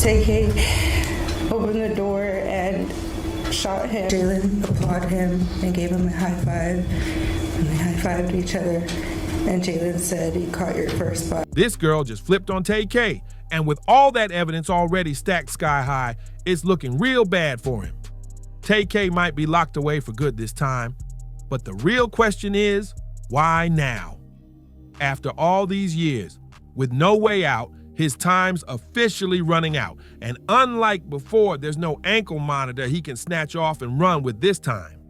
Tay K opened the door and shot him. Jalen applauded him and gave him a high five, and they high-fived each other, and Jalen said he caught your first body. This girl just flipped on Tay K, and with all that evidence already stacked sky high, it's looking real bad for him. Tay K might be locked away for good this time, but the real question is, why now? After all these years, with no way out, his time's officially running out. And unlike before, there's no ankle monitor he can snatch off and run with this time.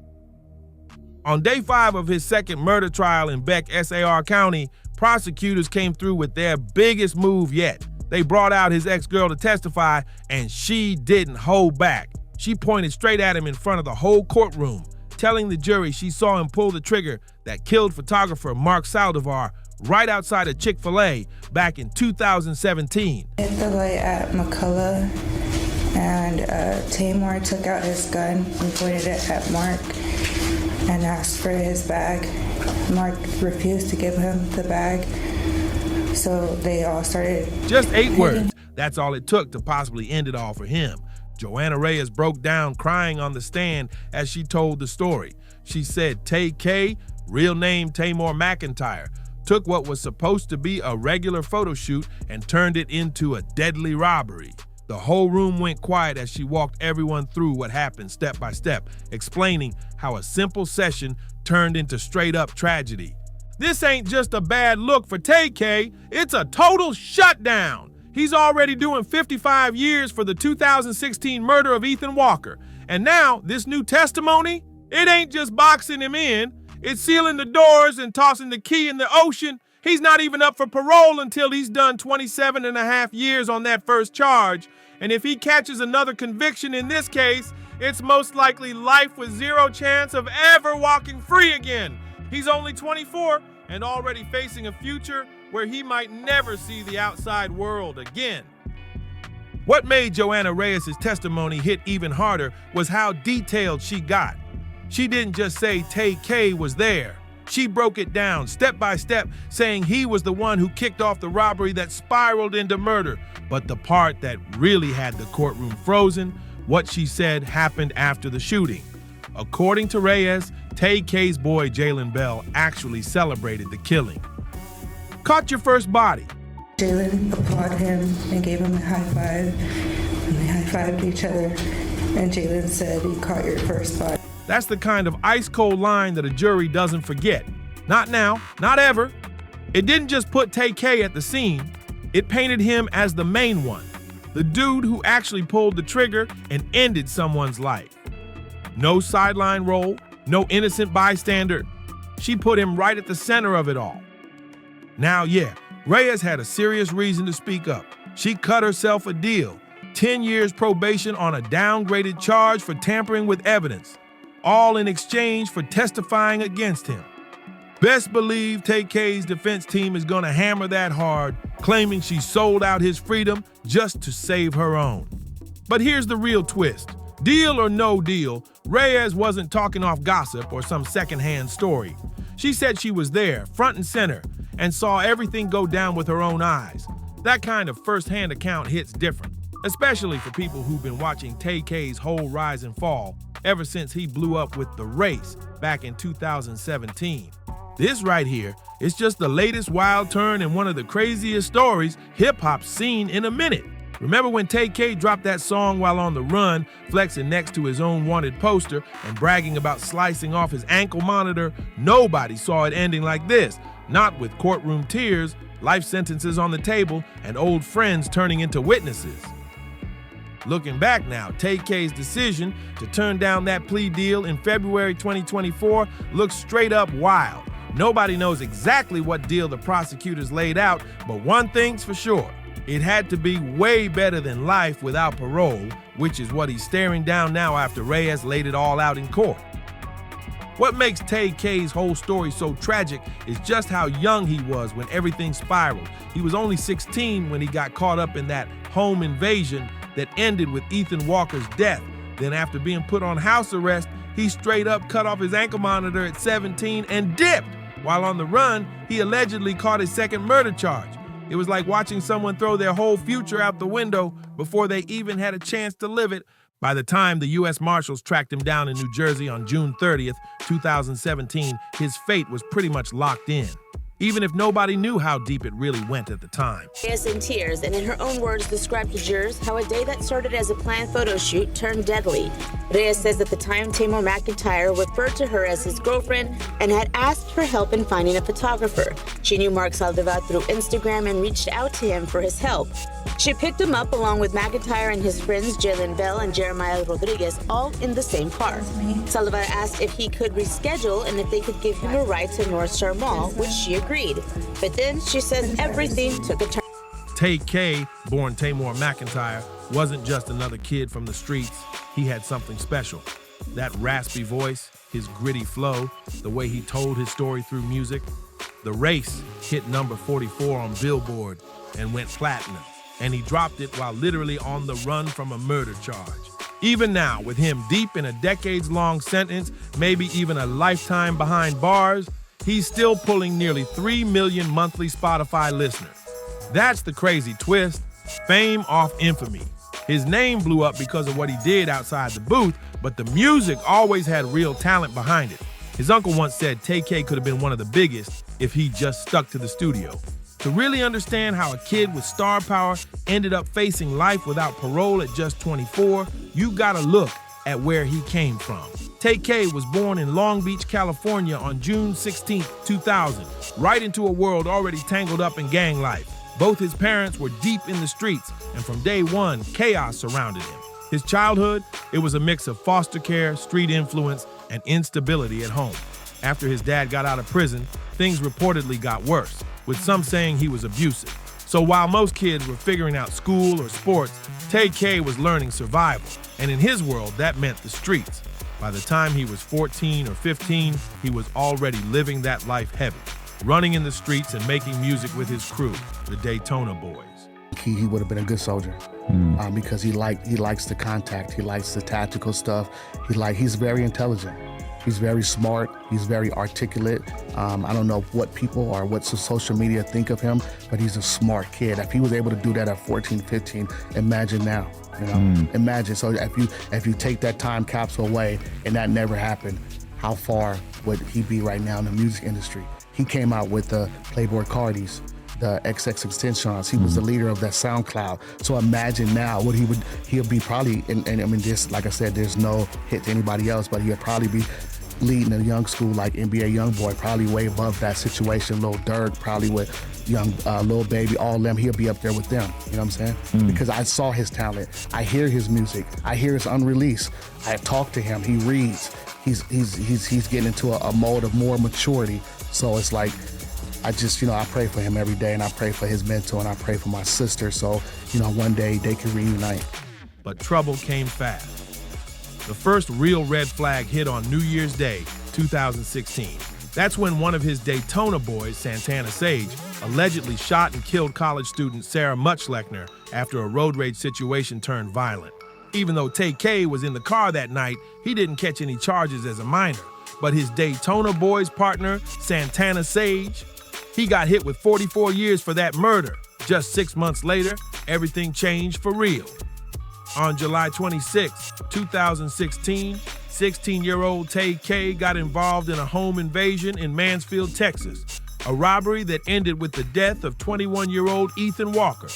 On day 5 of his second murder trial in Beck, SAR County, prosecutors came through with their biggest move yet. They brought out his ex-girl to testify, and she didn't hold back. She pointed straight at him in front of the whole courtroom, telling the jury she saw him pull the trigger that killed photographer Mark Saldivar right outside of Chick-fil-A back in 2017. Hit the light at McCullough, and Tamar took out his gun and pointed it at Mark and asked for his bag. Mark refused to give him the bag, so they all started. Just 8 words. That's all it took to possibly end it all for him. Joanna Reyes broke down crying on the stand as she told the story. She said Tay K, real name Tamar McIntyre, took what was supposed to be a regular photo shoot and turned it into a deadly robbery. The whole room went quiet as she walked everyone through what happened step by step, explaining how a simple session turned into straight-up tragedy. This ain't just a bad look for Tay K, it's a total shutdown. He's already doing 55 years for the 2016 murder of Ethan Walker. And now, this new testimony, it ain't just boxing him in, it's sealing the doors and tossing the key in the ocean. He's not even up for parole until he's done 27 and a half years on that first charge. And if he catches another conviction in this case, it's most likely life with zero chance of ever walking free again. He's only 24 and already facing a future where he might never see the outside world again. What made Joanna Reyes' testimony hit even harder was how detailed she got. She didn't just say Tay K was there. She broke it down step by step, saying he was the one who kicked off the robbery that spiraled into murder. But the part that really had the courtroom frozen, what she said happened after the shooting. According to Reyes, Tay K's boy Jalen Bell actually celebrated the killing. Caught your first body. Jalen applauded him and gave him a high five, and they high-fived each other, and Jalen said he caught your first body. That's the kind of ice-cold line that a jury doesn't forget. Not now, not ever. It didn't just put Tay K at the scene, it painted him as the main one, the dude who actually pulled the trigger and ended someone's life. No sideline role, no innocent bystander. She put him right at the center of it all. Now, yeah, Reyes had a serious reason to speak up. She cut herself a deal, 10 years probation on a downgraded charge for tampering with evidence, all in exchange for testifying against him. Best believe Tay K's defense team is gonna hammer that hard, claiming she sold out his freedom just to save her own. But here's the real twist. Deal or no deal, Reyes wasn't talking off gossip or some secondhand story. She said she was there, front and center, and saw everything go down with her own eyes. That kind of first-hand account hits different, especially for people who've been watching Tay K's whole rise and fall ever since he blew up with The Race back in 2017. This right here is just the latest wild turn in one of the craziest stories hip-hop's seen in a minute. Remember when Tay K dropped that song while on the run, flexing next to his own wanted poster and bragging about slicing off his ankle monitor? Nobody saw it ending like this, not with courtroom tears, life sentences on the table, and old friends turning into witnesses. Looking back now, Tay K's decision to turn down that plea deal in February 2024 looks straight up wild. Nobody knows exactly what deal the prosecutors laid out, but one thing's for sure. It had to be way better than life without parole, which is what he's staring down now after Reyes laid it all out in court. What makes Tay K's whole story so tragic is just how young he was when everything spiraled. He was only 16 when he got caught up in that home invasion that ended with Ethan Walker's death. Then after being put on house arrest, he straight up cut off his ankle monitor at 17 and dipped. While on the run, he allegedly caught his second murder charge. It was like watching someone throw their whole future out the window before they even had a chance to live it. By the time the U.S. Marshals tracked him down in New Jersey on June 30th, 2017, his fate was pretty much locked in, even if nobody knew how deep it really went at the time. Reyes in tears and in her own words described to jurors how a day that started as a planned photo shoot turned deadly. Reyes says at the time Tamar McIntyre referred to her as his girlfriend and had asked for help in finding a photographer. She knew Mark Saldivar through Instagram and reached out to him for his help. She picked him up along with McIntyre and his friends Jalen Bell and Jeremiah Rodriguez, all in the same car. Saldivar asked if he could reschedule and if they could give him a ride to North Star Mall, which she agreed. But then she says everything took a turn. Tay K, born Tamar McIntyre, wasn't just another kid from the streets. He had something special. That raspy voice, his gritty flow, the way he told his story through music. The Race hit number 44 on Billboard and went platinum. And he dropped it while literally on the run from a murder charge. Even now, with him deep in a decades-long sentence, maybe even a lifetime behind bars, he's still pulling nearly 3 million monthly Spotify listeners. That's the crazy twist. Fame off infamy. His name blew up because of what he did outside the booth, but the music always had real talent behind it. His uncle once said Tay K could have been one of the biggest if he just stuck to the studio. To really understand how a kid with star power ended up facing life without parole at just 24, you gotta look at where he came from. Tay K was born in Long Beach, California on June 16, 2000, right into a world already tangled up in gang life. Both his parents were deep in the streets, and from day one, chaos surrounded him. His childhood, it was a mix of foster care, street influence, and instability at home. After his dad got out of prison, things reportedly got worse, with some saying he was abusive. So while most kids were figuring out school or sports, Tay K was learning survival, and in his world, that meant the streets. By the time he was 14 or 15, he was already living that life heavy, running in the streets and making music with his crew, the Daytona Boys. He would have been a good soldier because he likes the contact, he likes the tactical stuff. He's very intelligent. He's very smart. He's very articulate. I don't know what people or what social media think of him, but he's a smart kid. If he was able to do that at 14, 15, imagine now. Imagine. So if you take that time capsule away and that never happened, how far would he be right now in the music industry? He came out with the Playboy Cardis, the XXXTentacions. He was the leader of that SoundCloud. So imagine now what he'll be probably, and I mean, this, like I said, there's no hit to anybody else, but he'll probably be leading a young school like NBA Youngboy, probably way above that situation. Lil Durk, probably with young Lil Baby, all them. He'll be up there with them. You know what I'm saying? Because I saw his talent. I hear his music. I hear his unreleased. I talk to him. He reads. He's getting into a mode of more maturity. So it's like, I just, I pray for him every day, and I pray for his mentor, and I pray for my sister. So, one day they can reunite. But trouble came fast. The first real red flag hit on New Year's Day, 2016. That's when one of his Daytona boys, Santana Sage, allegedly shot and killed college student Sarah Muchlechner after a road rage situation turned violent. Even though Tay K was in the car that night, he didn't catch any charges as a minor. But his Daytona boys partner, Santana Sage, he got hit with 44 years for that murder. Just 6 months later, everything changed for real. On July 26, 2016, 16-year-old Tay K got involved in a home invasion in Mansfield, Texas, a robbery that ended with the death of 21-year-old Ethan Walker.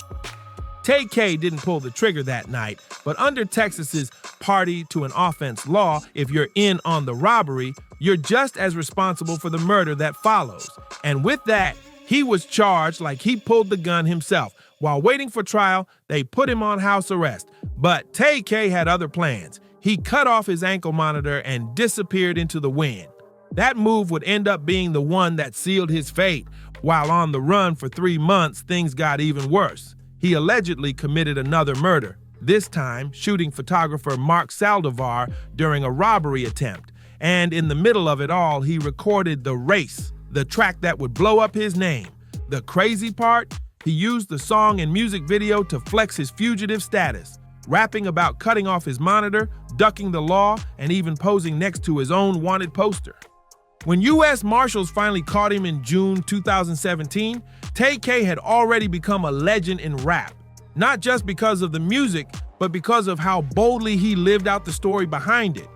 Tay K didn't pull the trigger that night, but under Texas's party to an offense law, if you're in on the robbery, you're just as responsible for the murder that follows. And with that, he was charged like he pulled the gun himself. While waiting for trial, they put him on house arrest. But Tay K had other plans. He cut off his ankle monitor and disappeared into the wind. That move would end up being the one that sealed his fate. While on the run for 3 months, things got even worse. He allegedly committed another murder, this time shooting photographer Mark Saldivar during a robbery attempt. And in the middle of it all, he recorded The Race, the track that would blow up his name. The crazy part? He used the song and music video to flex his fugitive status, rapping about cutting off his monitor, ducking the law, and even posing next to his own wanted poster. When U.S. Marshals finally caught him in June 2017, Tay K had already become a legend in rap, not just because of the music, but because of how boldly he lived out the story behind it.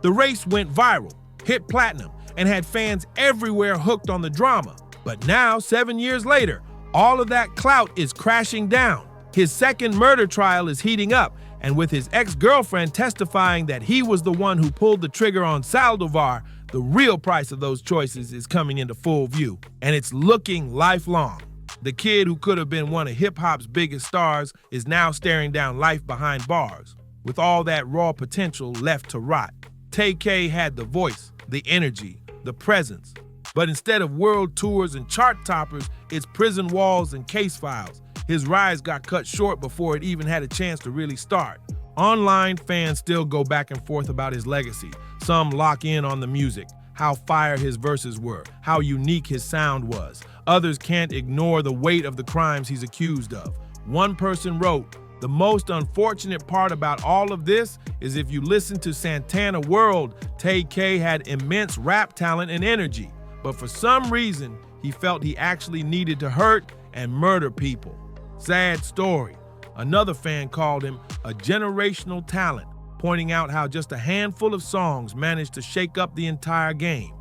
The race went viral, hit platinum, and had fans everywhere hooked on the drama. But now, 7 years later, all of that clout is crashing down. His second murder trial is heating up, and with his ex-girlfriend testifying that he was the one who pulled the trigger on Saldivar, the real price of those choices is coming into full view, and it's looking lifelong. The kid who could have been one of hip-hop's biggest stars is now staring down life behind bars, with all that raw potential left to rot. Tay K had the voice, the energy, the presence, but instead of world tours and chart toppers, it's prison walls and case files. His rise got cut short before it even had a chance to really start. Online, fans still go back and forth about his legacy. Some lock in on the music, how fire his verses were, how unique his sound was. Others can't ignore the weight of the crimes he's accused of. One person wrote, "The most unfortunate part about all of this is if you listen to Santana World, Tay K had immense rap talent and energy, but for some reason, he felt he actually needed to hurt and murder people. Sad story." Another fan called him a generational talent, pointing out how just a handful of songs managed to shake up the entire game.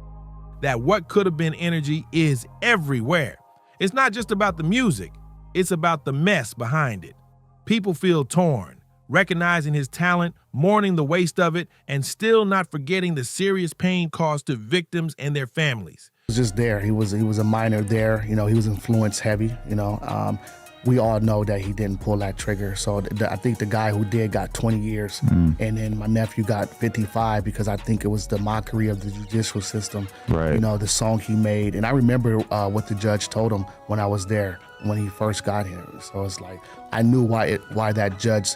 That what could have been energy is everywhere. It's not just about the music, it's about the mess behind it. People feel torn, recognizing his talent, mourning the waste of it, and still not forgetting the serious pain caused to victims and their families. He was just there. He was a minor there. He was influence heavy. We all know that he didn't pull that trigger. So I think the guy who did got 20 years, and then my nephew got 55 because I think it was the mockery of the judicial system. Right. The song he made, and I remember what the judge told him when I was there when he first got here. So it's like I knew why that judge,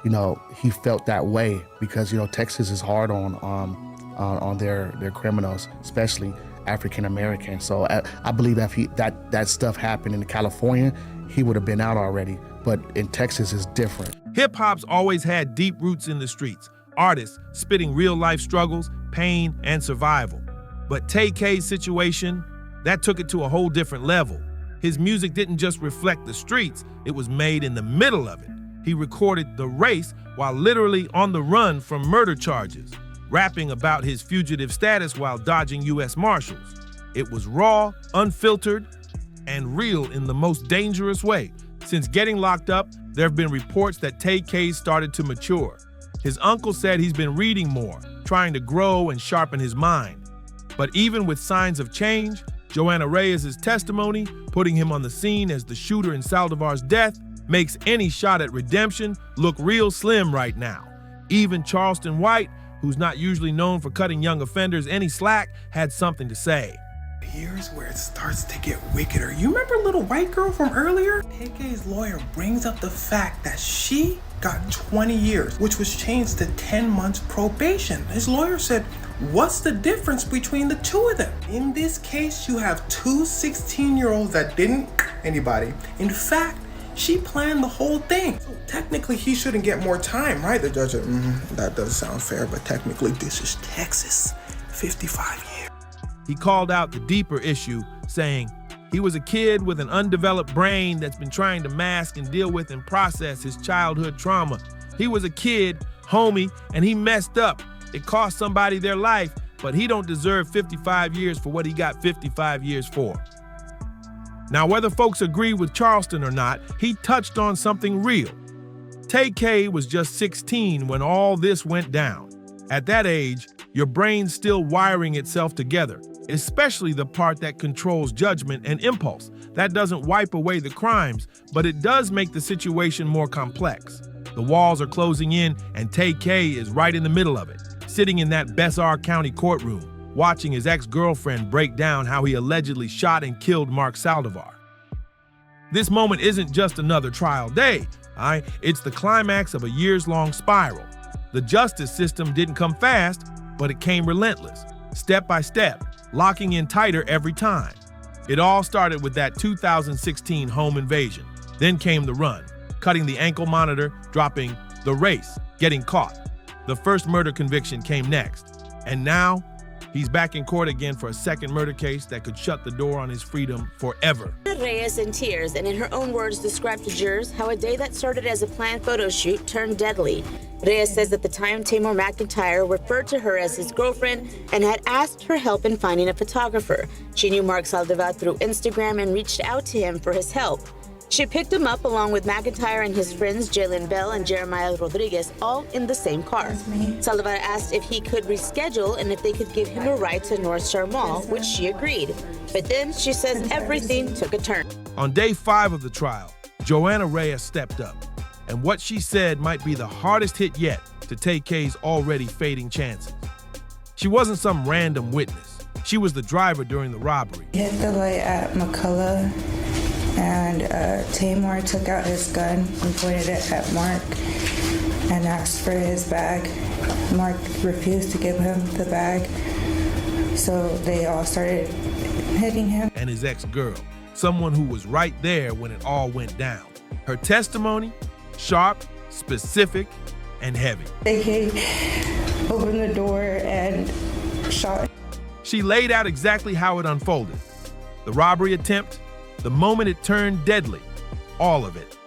he felt that way because Texas is hard on their criminals, especially African American. So I believe that stuff happened in California, he would have been out already. But in Texas, it's different. Hip-hop's always had deep roots in the streets. Artists spitting real-life struggles, pain, and survival. But Tay K's situation, that took it to a whole different level. His music didn't just reflect the streets, it was made in the middle of it. He recorded The Race while literally on the run from murder charges, rapping about his fugitive status while dodging U.S. Marshals. It was raw, unfiltered, and real in the most dangerous way. Since getting locked up, there have been reports that Tay K started to mature. His uncle said he's been reading more, trying to grow and sharpen his mind. But even with signs of change, Joanna Reyes' testimony, putting him on the scene as the shooter in Saldivar's death, makes any shot at redemption look real slim right now. Even Charleston White, who's not usually known for cutting young offenders any slack, had something to say. Here's where it starts to get wickeder. You remember little white girl from earlier? Tay K's lawyer brings up the fact that she got 20 years, which was changed to 10 months probation. His lawyer said, what's the difference between the two of them? In this case, you have two 16-year-olds that didn't anybody. In fact, she planned the whole thing. So technically, he shouldn't get more time, right? The judge said, that does sound fair, but technically, this is Texas, 55 years. He called out the deeper issue, saying he was a kid with an undeveloped brain that's been trying to mask and deal with and process his childhood trauma. He was a kid, homie, and he messed up. It cost somebody their life, but he don't deserve 55 years for what he got 55 years for. Now, whether folks agree with Charleston or not, he touched on something real. Tay K was just 16 when all this went down. At that age, your brain's still wiring itself together, especially the part that controls judgment and impulse. That doesn't wipe away the crimes, but it does make the situation more complex. The walls are closing in, and Tay K is right in the middle of it, sitting in that Besar County courtroom, watching his ex-girlfriend break down how he allegedly shot and killed Mark Saldivar. This moment isn't just another trial day, it's the climax of a years-long spiral. The justice system didn't come fast, but it came relentless, step by step, locking in tighter every time. It all started with that 2016 home invasion. Then came the run, cutting the ankle monitor, dropping The Race, getting caught. The first murder conviction came next. And now, He's back in court again for a second murder case that could shut the door on his freedom forever. Reyes, in tears and in her own words, described to jurors how a day that started as a planned photo shoot turned deadly. Reyes says at the time Tamor McIntyre referred to her as his girlfriend and had asked for help in finding a photographer. She knew Mark Saldivar through Instagram and reached out to him for his help. She picked him up along with McIntyre and his friends Jalen Bell and Jeremiah Rodriguez, all in the same car. Saldivar asked if he could reschedule and if they could give him a ride to North Star Mall, which she agreed. But then she says everything took a turn. On day 5 of the trial, Joanna Reyes stepped up, and what she said might be the hardest hit yet to Tay K's already fading chances. She wasn't some random witness. She was the driver during the robbery. He hit the light at McCullough, and Tamor took out his gun and pointed it at Mark and asked for his bag. Mark refused to give him the bag, so they all started hitting him. And his ex-girl, someone who was right there when it all went down. Her testimony, sharp, specific, and heavy. Tay K opened the door and shot. She laid out exactly how it unfolded. The robbery attempt, the moment it turned deadly, all of it.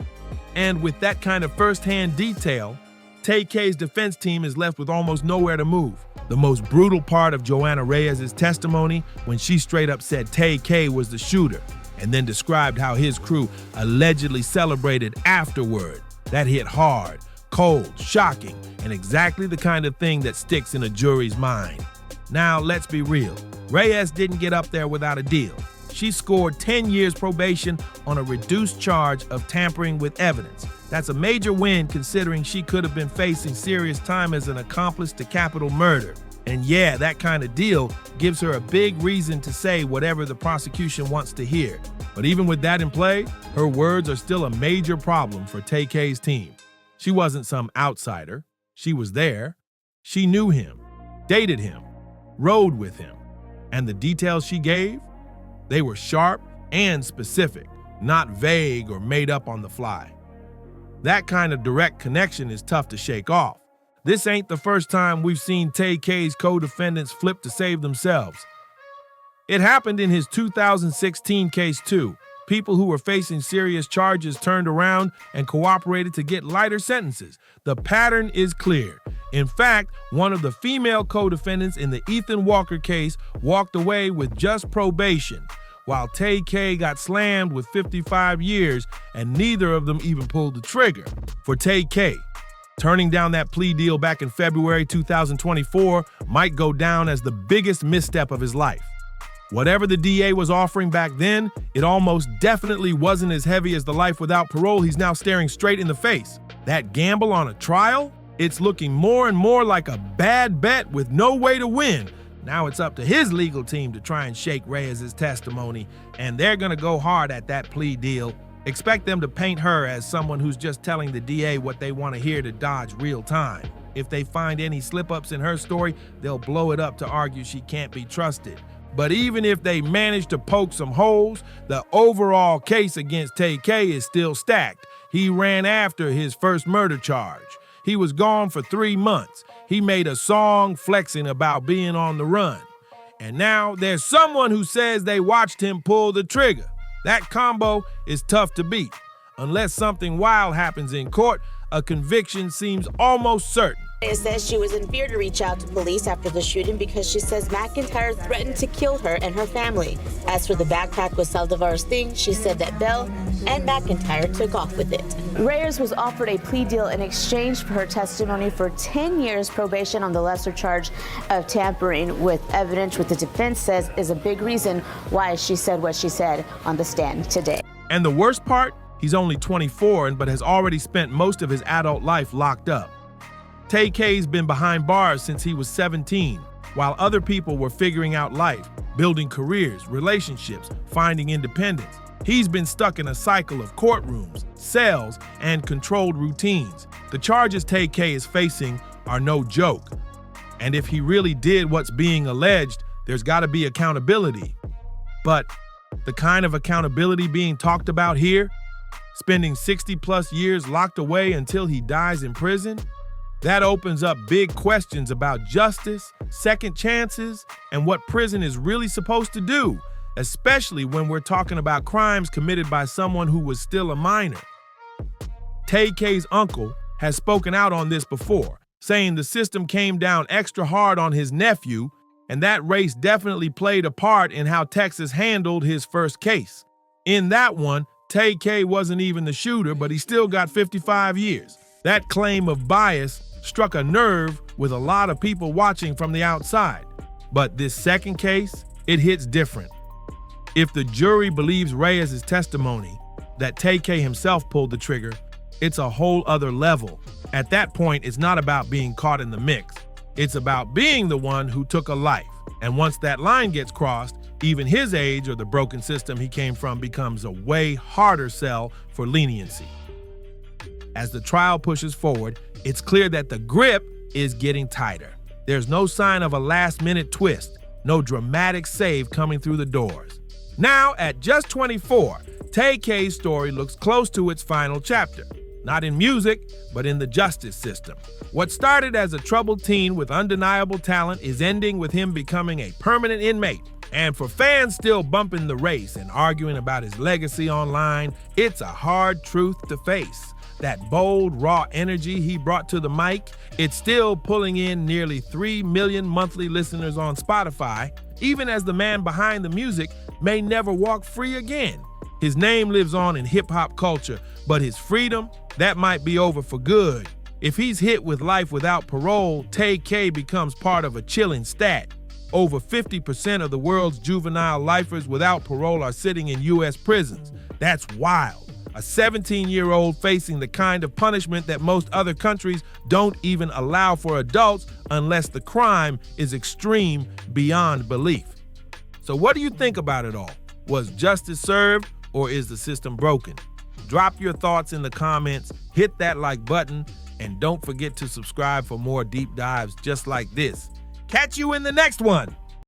And with that kind of first-hand detail, Tay K's defense team is left with almost nowhere to move. The most brutal part of Joanna Reyes' testimony, when she straight up said Tay K was the shooter, and then described how his crew allegedly celebrated afterward. That hit hard, cold, shocking, and exactly the kind of thing that sticks in a jury's mind. Now, let's be real. Reyes didn't get up there without a deal. She scored 10 years probation on a reduced charge of tampering with evidence. That's a major win considering she could have been facing serious time as an accomplice to capital murder. And yeah, that kind of deal gives her a big reason to say whatever the prosecution wants to hear. But even with that in play, her words are still a major problem for Tay K's team. She wasn't some outsider. She was there. She knew him, dated him, rode with him. And the details she gave? They were sharp and specific, not vague or made up on the fly. That kind of direct connection is tough to shake off. This ain't the first time we've seen Tay K's co-defendants flip to save themselves. It happened in his 2016 case too. People who were facing serious charges turned around and cooperated to get lighter sentences. The pattern is clear. In fact, one of the female co-defendants in the Ethan Walker case walked away with just probation, while Tay K got slammed with 55 years, and neither of them even pulled the trigger. For Tay K, turning down that plea deal back in February 2024 might go down as the biggest misstep of his life. Whatever the DA was offering back then, it almost definitely wasn't as heavy as the life without parole he's now staring straight in the face. That gamble on a trial? It's looking more and more like a bad bet with no way to win. Now it's up to his legal team to try and shake Reyes' testimony, and they're gonna go hard at that plea deal. Expect them to paint her as someone who's just telling the DA what they want to hear to dodge real time. If they find any slip-ups in her story, they'll blow it up to argue she can't be trusted. But even if they manage to poke some holes, the overall case against Tay K is still stacked. He ran after his first murder charge. He was gone for 3 months. He made a song flexing about being on the run. And now there's someone who says they watched him pull the trigger. That combo is tough to beat. Unless something wild happens in court, a conviction seems almost certain. Reyes says she was in fear to reach out to police after the shooting because she says McIntyre threatened to kill her and her family. As for the backpack with Saldivar's thing, she said that Bell and McIntyre took off with it. Reyes was offered a plea deal in exchange for her testimony for 10 years probation on the lesser charge of tampering with evidence, which the defense says is a big reason why she said what she said on the stand today. And the worst part? He's only 24 but has already spent most of his adult life locked up. Tay K's been behind bars since he was 17, while other people were figuring out life, building careers, relationships, finding independence. He's been stuck in a cycle of courtrooms, cells, and controlled routines. The charges Tay K is facing are no joke. And if he really did what's being alleged, there's got to be accountability. But the kind of accountability being talked about here, spending 60+ years locked away until he dies in prison, That opens up big questions about justice, second chances, and what prison is really supposed to do, especially when we're talking about crimes committed by someone who was still a minor. Tay K's uncle has spoken out on this before, saying the system came down extra hard on his nephew, and that race definitely played a part in how Texas handled his first case. In that one, Tay K wasn't even the shooter, but he still got 55 years. That claim of bias struck a nerve with a lot of people watching from the outside. But this second case, it hits different. If the jury believes Reyes' testimony that Tay K himself pulled the trigger, it's a whole other level. At that point, it's not about being caught in the mix. It's about being the one who took a life. And once that line gets crossed, even his age or the broken system he came from becomes a way harder sell for leniency. As the trial pushes forward, it's clear that the grip is getting tighter. There's no sign of a last-minute twist, no dramatic save coming through the doors. Now, at just 24, Tay K's story looks close to its final chapter. Not in music, but in the justice system. What started as a troubled teen with undeniable talent is ending with him becoming a permanent inmate. And for fans still bumping the race and arguing about his legacy online, it's a hard truth to face. That bold, raw energy he brought to the mic, it's still pulling in nearly 3 million monthly listeners on Spotify, even as the man behind the music may never walk free again. His name lives on in hip-hop culture, but his freedom, that might be over for good. If he's hit with life without parole, Tay K becomes part of a chilling stat. Over 50% of the world's juvenile lifers without parole are sitting in U.S. prisons. That's wild. A 17-year-old facing the kind of punishment that most other countries don't even allow for adults unless the crime is extreme beyond belief. So what do you think about it all? Was justice served, or is the system broken? Drop your thoughts in the comments, hit that like button, and don't forget to subscribe for more deep dives just like this. Catch you in the next one.